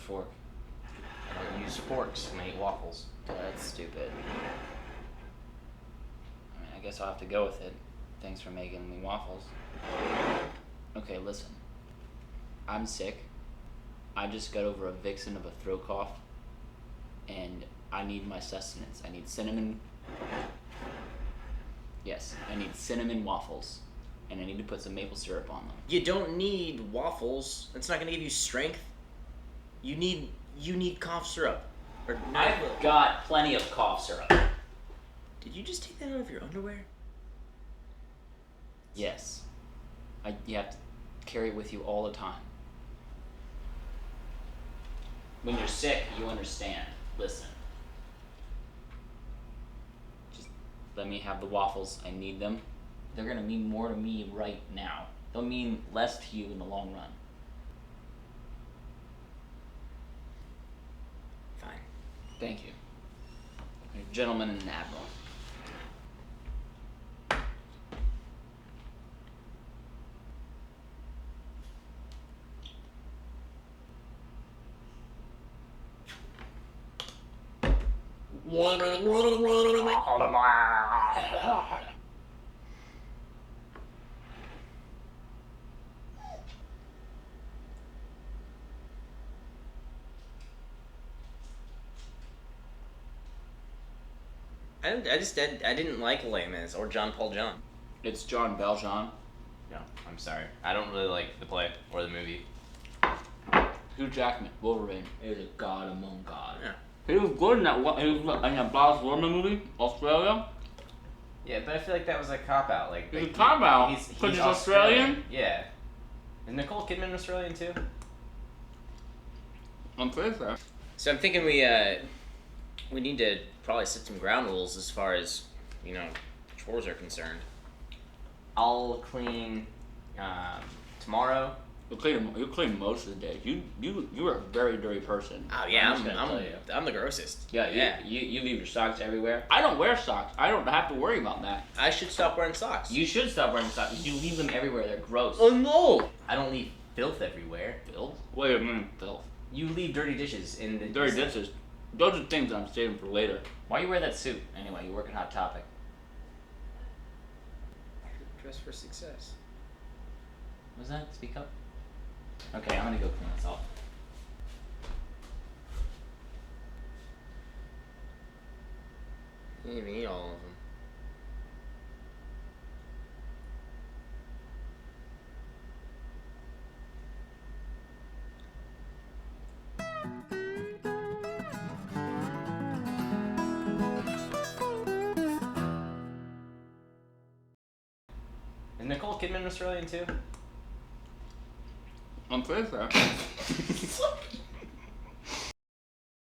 fork. I don't use forks when I eat waffles. That's stupid. I mean, I guess I'll have to go with it. Thanks for making me waffles. Okay, listen. I'm sick. I just got over a vixen of a throat cough. And I need my sustenance. I need cinnamon. Yes, I need cinnamon waffles. And I need to put some maple syrup on them. You don't need waffles. That's not gonna give you strength. You need cough syrup. Or I've got plenty of cough syrup. Did you just take that out of your underwear? Yes. You have to carry it with you all the time. When you're sick, you understand. Listen. Just let me have the waffles. I need them. They're gonna mean more to me right now. They'll mean less to you in the long run. Fine. Thank you. You're a gentleman and an admiral. I didn't like Les Mis or John Paul John. It's John Valjean. No, I'm sorry. I don't really like the play or the movie. Hugh Jackman, Wolverine, is a god among gods. Yeah. He was good in that. He was in that Baz Luhrmann movie, Australia. Yeah, but I feel like that was a cop out. Like It's a cop out because he's Australian. Yeah. Is Nicole Kidman Australian too? I'm pretty sure. So I'm thinking we need to probably set some ground rules as far as, chores are concerned. I'll clean tomorrow. You clean most of the days. You are a very dirty person. Oh yeah, just gonna tell you. I'm the grossest. Yeah. You leave your socks everywhere. I don't wear socks. I don't have to worry about that. I should stop wearing socks. You should stop wearing socks. You leave them everywhere. They're gross. Oh no! I don't leave filth everywhere. Filth? Wait a minute, filth. You leave dirty dishes in the Dirty dishes. Those are things I'm saving for later. Why you wear that suit anyway? You work at Hot Topic. Dress for success. What was that? Speak up. Okay, I'm gonna go clean this off. You didn't even eat all of them. Is Nicole Kidman Australian too? I'm pretty sure.